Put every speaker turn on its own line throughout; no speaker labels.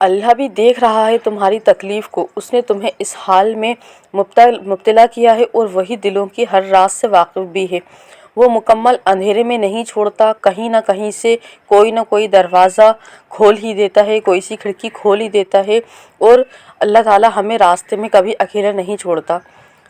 اللہ بھی دیکھ رہا ہے تمہاری تکلیف کو، اس نے تمہیں اس حال میں مبتلا کیا ہے اور وہی دلوں کی ہر راز سے واقف بھی ہے۔ وہ مکمل اندھیرے میں نہیں چھوڑتا، کہیں نہ کہیں سے کوئی نہ کوئی دروازہ کھول ہی دیتا ہے، کوئی سی کھڑکی کھول ہی دیتا ہے، اور اللہ تعالیٰ ہمیں راستے میں کبھی اکیلا نہیں چھوڑتا۔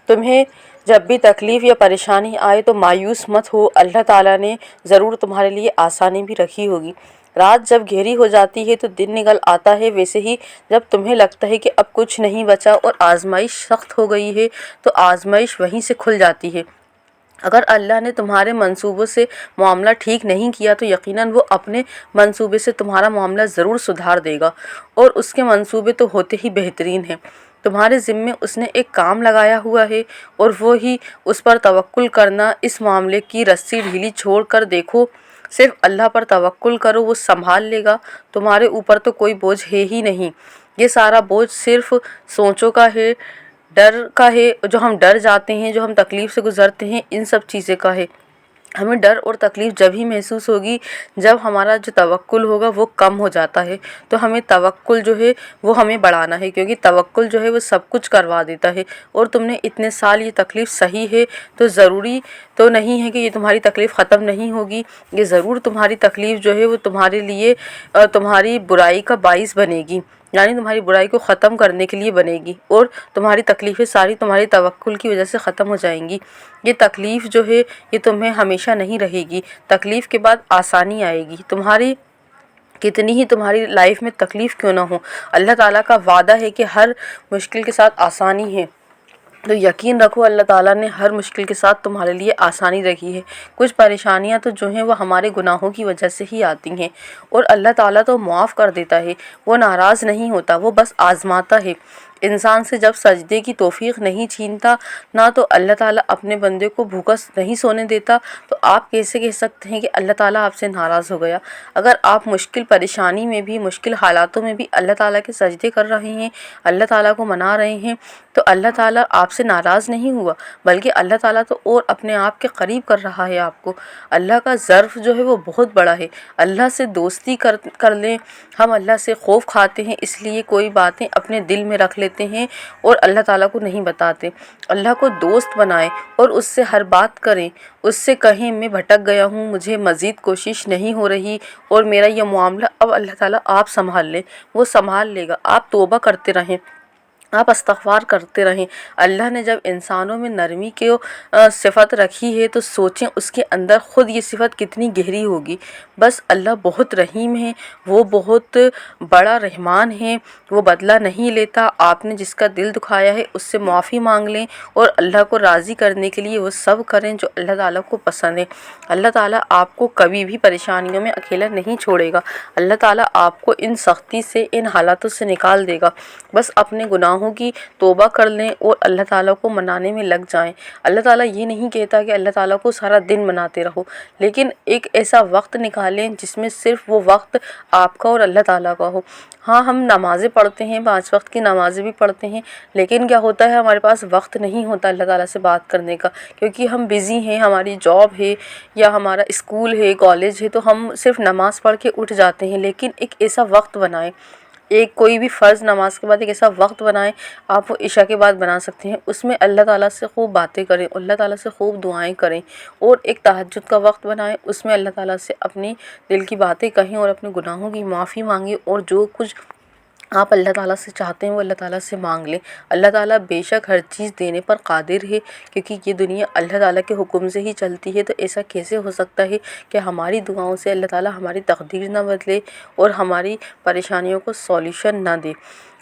تمہیں جب بھی تکلیف یا پریشانی آئے تو مایوس مت ہو، اللہ تعالیٰ نے ضرور تمہارے لیے آسانی بھی رکھی ہوگی۔ رات جب گہری ہو جاتی ہے تو دن نکل آتا ہے، ویسے ہی جب تمہیں لگتا ہے کہ اب کچھ نہیں بچا اور آزمائش سخت ہو گئی ہے تو آزمائش وہیں سے کھل جاتی ہے۔ اگر اللہ نے تمہارے منصوبوں سے معاملہ ٹھیک نہیں کیا تو یقیناً وہ اپنے منصوبے سے تمہارا معاملہ ضرور سدھار دے گا، اور اس کے منصوبے تو ہوتے ہی بہترین ہیں۔ تمہارے ذمے اس نے ایک کام لگایا ہوا ہے اور وہ ہی اس پر توکل کرنا۔ اس معاملے کی رسی ڈھیلی چھوڑ کر دیکھو، صرف اللہ پر توکل کرو، وہ سنبھال لے گا۔ تمہارے اوپر تو کوئی بوجھ ہے ہی نہیں، یہ سارا بوجھ صرف سوچوں کا ہے، ڈر کا ہے، جو ہم ڈر جاتے ہیں، جو ہم تکلیف سے گزرتے ہیں، ان سب چیزیں کا ہے۔ ہمیں ڈر اور تکلیف جب ہی محسوس ہوگی جب ہمارا جو توکل ہوگا وہ کم ہو جاتا ہے، تو ہمیں توکل جو ہے وہ ہمیں بڑھانا ہے، کیونکہ توکل جو ہے وہ سب کچھ کروا دیتا ہے۔ اور تم نے اتنے سال یہ تکلیف سہی ہے تو ضروری تو نہیں ہے کہ یہ تمہاری تکلیف ختم نہیں ہوگی، یہ ضرور تمہاری تکلیف جو ہے وہ تمہارے لیے تمہاری برائی کا باعث بنے گی، یعنی تمہاری برائی کو ختم کرنے کے لیے بنے گی، اور تمہاری تکلیفیں ساری تمہاری توکل کی وجہ سے ختم ہو جائیں گی۔ یہ تکلیف جو ہے یہ تمہیں ہمیشہ نہیں رہے گی، تکلیف کے بعد آسانی آئے گی۔ تمہاری کتنی ہی تمہاری لائف میں تکلیف کیوں نہ ہو، اللہ تعالیٰ کا وعدہ ہے کہ ہر مشکل کے ساتھ آسانی ہے، تو یقین رکھو اللہ تعالیٰ نے ہر مشکل کے ساتھ تمہارے لیے آسانی رکھی ہے۔ کچھ پریشانیاں تو جو ہیں وہ ہمارے گناہوں کی وجہ سے ہی آتی ہیں، اور اللہ تعالیٰ تو معاف کر دیتا ہے، وہ ناراض نہیں ہوتا، وہ بس آزماتا ہے۔ انسان سے جب سجدے کی توفیق نہیں چھینتا، نہ تو اللہ تعالیٰ اپنے بندے کو بھوکا نہیں سونے دیتا، تو آپ کیسے کہہ سکتے ہیں کہ اللہ تعالیٰ آپ سے ناراض ہو گیا؟ اگر آپ مشکل پریشانی میں بھی، مشکل حالاتوں میں بھی اللہ تعالیٰ کے سجدے کر رہے ہیں، اللہ تعالیٰ کو منا رہے ہیں، تو اللہ تعالیٰ آپ سے ناراض نہیں ہوا، بلکہ اللہ تعالیٰ تو اور اپنے آپ کے قریب کر رہا ہے آپ کو۔ اللہ کا ظرف جو ہے وہ بہت بڑا ہے۔ اللہ سے دوستی کر لیں، ہم اللہ سے خوف کھاتے ہیں، اس لیے کوئی باتیں اپنے دل میں رکھ لیتے ہیں اور اللہ تعالیٰ کو نہیں بتاتے۔ اللہ کو دوست بنائیں اور اس سے ہر بات کریں، اس سے کہیں میں بھٹک گیا ہوں، مجھے مزید کوشش نہیں ہو رہی اور میرا یہ معاملہ اب اللہ تعالیٰ آپ سنبھال لیں، وہ سنبھال لے گا۔ آپ توبہ کرتے رہیں، آپ استغفار کرتے رہیں۔ اللہ نے جب انسانوں میں نرمی کی صفت رکھی ہے تو سوچیں اس کے اندر خود یہ صفت کتنی گہری ہوگی۔ بس اللہ بہت رحیم ہے، وہ بہت بڑا رحمان ہے، وہ بدلہ نہیں لیتا۔ آپ نے جس کا دل دکھایا ہے اس سے معافی مانگ لیں اور اللہ کو راضی کرنے کے لیے وہ سب کریں جو اللہ تعالیٰ کو پسند ہے۔ اللہ تعالیٰ آپ کو کبھی بھی پریشانیوں میں اکیلا نہیں چھوڑے گا، اللہ تعالیٰ آپ کو ان سختی سے، ان حالاتوں سے نکال دے گا۔ بس اپنے گناہوں کی توبہ کر لیں اور اللہ تعالیٰ کو منانے میں لگ جائیں۔ اللہ تعالیٰ یہ نہیں کہتا کہ اللہ تعالیٰ کو سارا دن مناتے رہو، لیکن ایک ایسا وقت نکالیں جس میں صرف وہ وقت آپ کا اور اللہ تعالیٰ کا ہو۔ ہاں، ہم نمازیں پڑھتے ہیں، 5 وقت کی نمازیں بھی پڑھتے ہیں، لیکن کیا ہوتا ہے ہمارے پاس وقت نہیں ہوتا اللہ تعالیٰ سے بات کرنے کا، کیونکہ ہم بزی ہیں، ہماری جاب ہے یا ہمارا اسکول ہے، کالج ہے، تو ہم صرف نماز پڑھ کے اٹھ جاتے ہیں۔ لیکن ایک ایسا وقت بنائیں، ایک کوئی بھی فرض نماز کے بعد ایک ایسا وقت بنائیں، آپ وہ عشاء کے بعد بنا سکتے ہیں، اس میں اللہ تعالیٰ سے خوب باتیں کریں، اللہ تعالیٰ سے خوب دعائیں کریں، اور ایک تہجد کا وقت بنائیں، اس میں اللہ تعالیٰ سے اپنی دل کی باتیں کہیں اور اپنے گناہوں کی معافی مانگیں، اور جو کچھ آپ اللہ تعالیٰ سے چاہتے ہیں وہ اللہ تعالیٰ سے مانگ لیں۔ اللہ تعالیٰ بے شک ہر چیز دینے پر قادر ہے، کیونکہ یہ دنیا اللہ تعالیٰ کے حکم سے ہی چلتی ہے، تو ایسا کیسے ہو سکتا ہے کہ ہماری دعاؤں سے اللہ تعالیٰ ہماری تقدیر نہ بدلے اور ہماری پریشانیوں کو سولیوشن نہ دے۔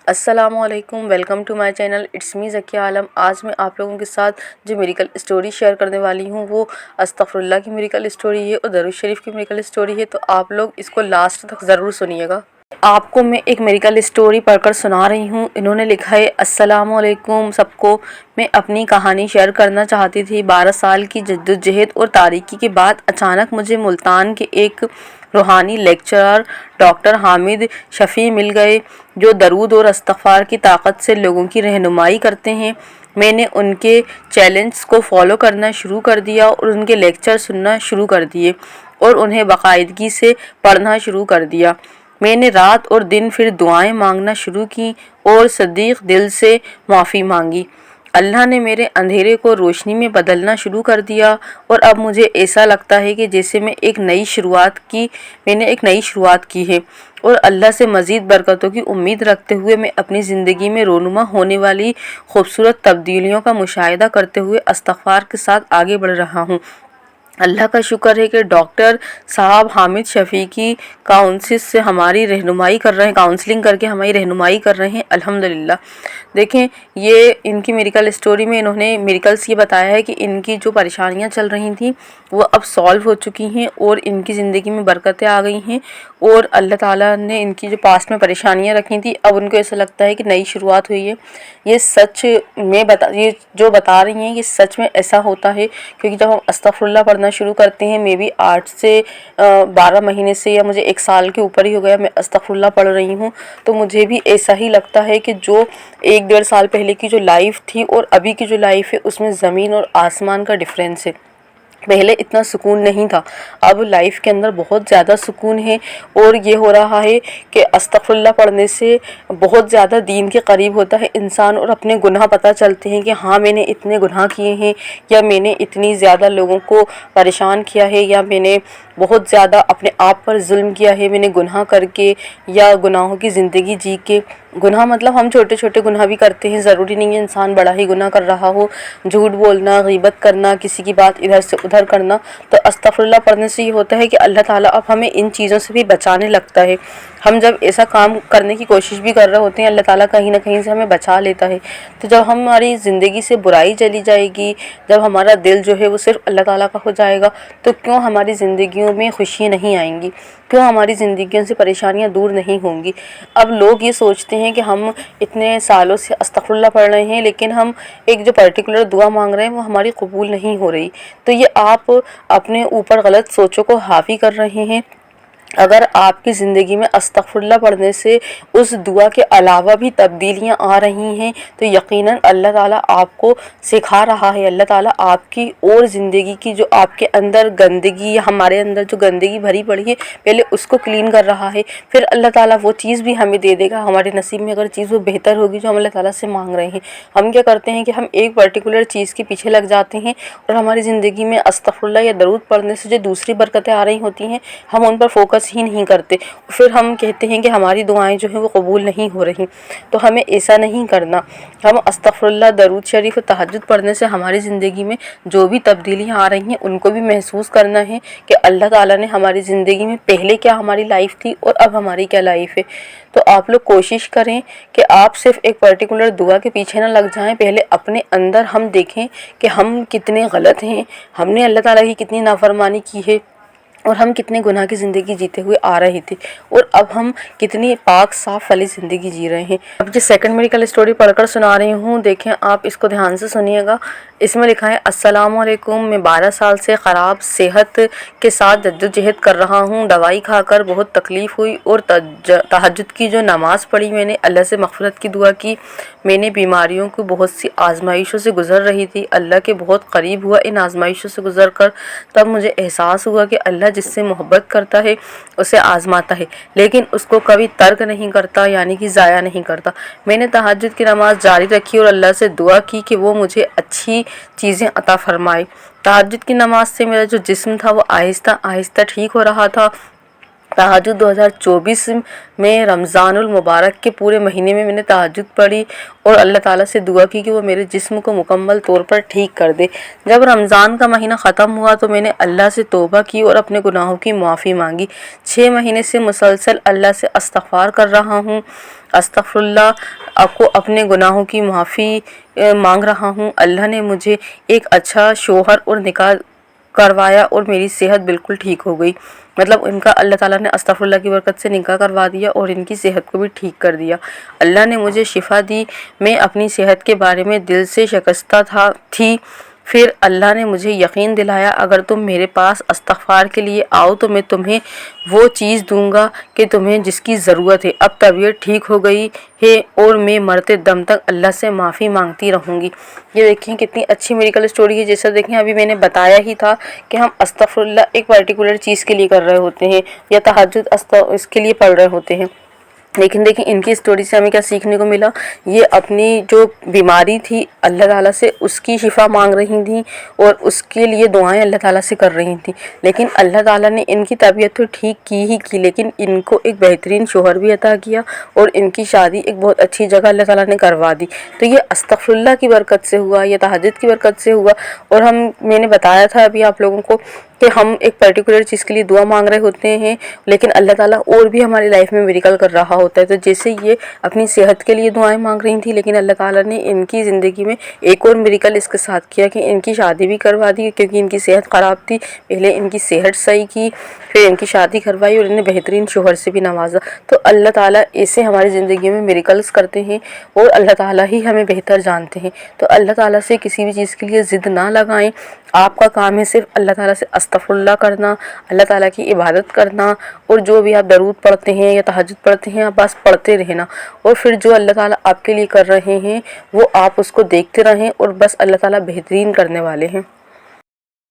السلام علیکم، welcome to my channel, it's me Zakia Alam. آج میں آپ لوگوں کے ساتھ جو میریکل اسٹوری شیئر کرنے والی ہوں وہ استغفر اللہ کی میریکل اسٹوری ہے اور درود شریف کی میریکل اسٹوری ہے، تو آپ لوگ اس کو لاسٹ تک ضرور سنیے گا۔ آپ کو میں ایک میریکل اسٹوری پڑھ کر سنا رہی ہوں۔ انہوں نے لکھا ہے، السلام علیکم سب کو، میں اپنی کہانی شیئر کرنا چاہتی تھی۔ 12 سال کی جدوجہد اور تاریکی کے بعد اچانک مجھے ملتان کے ایک روحانی لیکچرر ڈاکٹر حامد شفیع مل گئے، جو درود اور استغفار کی طاقت سے لوگوں کی رہنمائی کرتے ہیں۔ میں نے ان کے چیلنجز کو فالو کرنا شروع کر دیا اور ان کے لیکچر سننا شروع کر دیے اور انہیں باقاعدگی سے پڑھنا شروع کر دیا۔ میں نے رات اور دن پھر دعائیں مانگنا شروع کی اور صدیق دل سے معافی مانگی۔ اللہ نے میرے اندھیرے کو روشنی میں بدلنا شروع کر دیا اور اب مجھے ایسا لگتا ہے کہ جیسے میں نے ایک نئی شروعات کی ہے، اور اللہ سے مزید برکتوں کی امید رکھتے ہوئے میں اپنی زندگی میں رونما ہونے والی خوبصورت تبدیلیوں کا مشاہدہ کرتے ہوئے استغفار کے ساتھ آگے بڑھ رہا ہوں۔ اللہ کا شکر ہے کہ ڈاکٹر صاحب حامد شفیقی کاؤنسلنگ کر کے ہماری رہنمائی کر رہے ہیں، الحمدللہ۔ دیکھیں، یہ ان کی میڈیکل اسٹوری میں انہوں نے میریکلس یہ بتایا ہے کہ ان کی جو پریشانیاں چل رہی تھیں وہ اب سالو ہو چکی ہیں اور ان کی زندگی میں برکتیں آ گئی ہیں، اور اللہ تعالیٰ نے ان کی جو پاسٹ میں پریشانیاں رکھی تھیں اب ان کو ایسا لگتا ہے کہ نئی شروعات ہوئی ہے۔ یہ جو بتا رہی ہیں یہ سچ میں ایسا ہوتا ہے، کیونکہ جب ہم استغفر اللہ پڑھنا شروع کرتے ہیں، میں بھی 8 سے 12 مہینے سے یا مجھے 1 سال کے اوپر ہی ہو گیا میں استغفر اللہ پڑھ رہی ہوں، تو مجھے بھی ایسا ہی لگتا ہے کہ جو 1-1.5 سال پہلے کی جو لائف تھی اور ابھی کی جو لائف ہے اس میں زمین اور آسمان کا ڈفرینس ہے۔ پہلے اتنا سکون نہیں تھا، اب لائف کے اندر بہت زیادہ سکون ہے، اور یہ ہو رہا ہے کہ استغفر اللہ پڑھنے سے بہت زیادہ دین کے قریب ہوتا ہے انسان، اور اپنے گناہ پتہ چلتے ہیں کہ ہاں میں نے اتنے گناہ کیے ہیں، یا میں نے اتنی زیادہ لوگوں کو پریشان کیا ہے، یا میں نے بہت زیادہ اپنے آپ پر ظلم کیا ہے، میں نے گناہ کر کے یا گناہوں کی زندگی جی کے۔ گناہ مطلب ہم چھوٹے چھوٹے گناہ بھی کرتے ہیں، ضروری نہیں ہے انسان بڑا ہی گناہ کر رہا ہو، جھوٹ بولنا، غیبت کرنا، کسی کی بات ادھر سے ادھر کرنا۔ تو استغفر اللہ پڑھنے سے یہ ہوتا ہے کہ اللہ تعالیٰ اب ہمیں ان چیزوں سے بھی بچانے لگتا ہے۔ ہم جب ایسا کام کرنے کی کوشش بھی کر رہے ہوتے ہیں، اللہ تعالیٰ کہیں نہ کہیں سے ہمیں بچا لیتا ہے۔ تو جب ہماری زندگی سے برائی چلی جائے گی، جب ہمارا دل جو ہے وہ صرف اللہ تعالیٰ کا ہو جائے گا، تو کیوں ہماری زندگیوں میں خوشیاں نہیں آئیں گی، کیوں ہماری زندگیوں سے پریشانیاں دور نہیں ہوں گی۔ اب لوگ یہ سوچتے ہیں کہ ہم اتنے سالوں سے استغفر اللہ پڑھ رہے ہیں، لیکن ہم ایک جو پرٹیکولر دعا مانگ رہے ہیں وہ ہماری قبول نہیں ہو رہی، تو یہ آپ اپنے اوپر غلط سوچوں کو حاوی کر رہے ہیں۔ اگر آپ کی زندگی میں استغفر اللہ پڑھنے سے اس دعا کے علاوہ بھی تبدیلیاں آ رہی ہیں، تو یقیناً اللہ تعالیٰ آپ کو سکھا رہا ہے، اللہ تعالیٰ آپ کی اور زندگی کی جو آپ کے اندر گندگی یا ہمارے اندر جو گندگی بھری پڑی ہے پہلے اس کو کلین کر رہا ہے، پھر اللہ تعالیٰ وہ چیز بھی ہمیں دے دے گا۔ ہمارے نصیب میں اگر چیز وہ بہتر ہوگی جو ہم اللہ تعالیٰ سے مانگ رہے ہیں، ہم کیا کرتے ہیں کہ ہم ایک پرٹیکولر چیز کے پیچھے لگ جاتے ہیں، اور ہماری زندگی میں استغفر اللہ یا درود پڑھنے سے جو دوسری برکتیں آ رہی ہوتی ہیں ہم ان پر فوکس ہی نہیں کرتے، پھر ہم کہتے ہیں کہ ہماری دعائیں جو ہیں وہ قبول نہیں ہو رہی۔ تو ہمیں ایسا نہیں کرنا، ہم استغفر اللہ، درود شریف و تہجد پڑھنے سے ہماری زندگی میں جو بھی تبدیلیاں آ رہی ہیں ان کو بھی محسوس کرنا ہے کہ اللہ تعالیٰ نے ہماری زندگی میں پہلے کیا ہماری لائف تھی اور اب ہماری کیا لائف ہے۔ تو آپ لوگ کوشش کریں کہ آپ صرف ایک پرٹیکولر دعا کے پیچھے نہ لگ جائیں، پہلے اپنے اندر ہم دیکھیں کہ ہم کتنے غلط ہیں، ہم نے اللہ تعالیٰ کی کتنی نافرمانی کی ہے، اور ہم کتنے گناہ کی زندگی جیتے ہوئے آ رہے تھے، اور اب ہم کتنی پاک صاف والی زندگی جی رہے ہیں۔ اب جو سیکنڈ میڈیکل اسٹوری پڑھ کر سنا رہی ہوں، دیکھیں آپ اس کو دھیان سے سنیے گا۔ اس میں لکھا ہے، السلام علیکم، میں 12 سال سے خراب صحت کے ساتھ جدوجہد کر رہا ہوں۔ دوائی کھا کر بہت تکلیف ہوئی، اور تہجد کی جو نماز پڑھی میں نے، اللہ سے مغفرت کی دعا کی۔ میں نے بیماریوں کی بہت سی آزمائشوں سے گزر رہی تھی، اللہ کے بہت قریب ہوا ان آزمائشوں سے گزر کر۔ تب مجھے احساس ہوا کہ اللہ جس سے محبت کرتا ہے اسے آزماتا ہے، لیکن اس کو کبھی ترک نہیں کرتا، یعنی کہ ضائع نہیں کرتا۔ میں نے تہجد کی نماز جاری رکھی اور اللہ سے دعا کی کہ وہ مجھے اچھی چیزیں عطا فرمائے۔ تہجد کی نماز سے میرا جو جسم تھا وہ آہستہ آہستہ ٹھیک ہو رہا تھا۔ تہجد 2024 میں رمضان المبارک کے پورے مہینے میں نے تہجد پڑھی اور اللہ تعالیٰ سے دعا کی کہ وہ میرے جسم کو مکمل طور پر ٹھیک کر دے۔ جب رمضان کا مہینہ ختم ہوا تو میں نے اللہ سے توبہ کی اور اپنے گناہوں کی معافی مانگی۔ 6 مہینے سے مسلسل اللہ سے استغفار کر رہا ہوں، استغفر اللہ کو اپنے گناہوں کی معافی مانگ رہا ہوں۔ اللہ نے مجھے ایک اچھا شوہر اور نکاح کروایا اور میری صحت بالکل ٹھیک ہو گئی۔ مطلب ان کا اللہ تعالیٰ نے استغفر اللہ کی برکت سے نکاح کروا دیا اور ان کی صحت کو بھی ٹھیک کر دیا۔ اللہ نے مجھے شفا دی۔ میں اپنی صحت کے بارے میں دل سے شکستہ تھی، پھر اللہ نے مجھے یقین دلایا اگر تم میرے پاس استغفار کے لیے آؤ تو میں تمہیں وہ چیز دوں گا کہ تمہیں جس کی ضرورت ہے۔ اب طبیعت ٹھیک ہو گئی ہے اور میں مرتے دم تک اللہ سے معافی مانگتی رہوں گی۔ یہ دیکھیں کتنی اچھی میڈیکل اسٹوری ہے۔ جیسا دیکھیں ابھی میں نے بتایا ہی تھا کہ ہم استغفر اللہ ایک پرٹیکولر چیز کے لیے کر رہے ہوتے ہیں یا تہجد اس کے لیے پڑھ رہے ہوتے ہیں، لیکن دیکھیں ان کی اسٹوری سے ہمیں کیا سیکھنے کو ملا۔ یہ اپنی جو بیماری تھی اللہ تعالیٰ سے اس کی شفا مانگ رہی تھیں اور اس کے لیے دعائیں اللہ تعالیٰ سے کر رہی تھیں، لیکن اللہ تعالیٰ نے ان کی طبیعت تو ٹھیک کی ہی کی، لیکن ان کو ایک بہترین شوہر بھی عطا کیا اور ان کی شادی ایک بہت اچھی جگہ اللہ تعالیٰ نے کروا دی۔ تو یہ استغفر اللہ کی برکت سے ہوا، یہ تہجد کی برکت سے ہوا۔ اور میں نے بتایا تھا ابھی آپ لوگوں کو کہ ہم ایک پرٹیکولر چیز کے لیے دعا مانگ رہے ہوتے ہیں لیکن اللہ تعالیٰ اور بھی ہماری لائف میں میریکل کر رہا ہوتا ہے۔ تو جیسے یہ اپنی صحت کے لیے دعائیں مانگ رہی تھیں، لیکن اللہ تعالیٰ نے ان کی زندگی میں ایک اور میریکل اس کے ساتھ کیا کہ ان کی شادی بھی کروا دی، کیونکہ ان کی صحت خراب تھی۔ پہلے ان کی صحت صحیح کی، پھر ان کی شادی کروائی اور انہیں بہترین شوہر سے بھی نوازا۔ تو اللہ تعالیٰ ایسے ہماری زندگی میں میریکلز کرتے ہیں اور اللہ تعالیٰ ہی ہمیں بہتر جانتے ہیں۔ تو اللہ تعالیٰ سے کسی بھی چیز کے لیے ضد نہ لگائیں۔ آپ کا کام ہے صرف اللہ تعالیٰ سے استغفر اللہ کرنا، اللہ تعالیٰ کی عبادت کرنا، اور جو بھی آپ درود پڑھتے ہیں یا تہجد پڑھتے ہیں آپ بس پڑھتے رہنا، اور پھر جو اللہ تعالیٰ آپ کے لیے کر رہے ہیں وہ آپ اس کو دیکھتے رہیں، اور بس اللہ تعالیٰ بہترین کرنے والے ہیں۔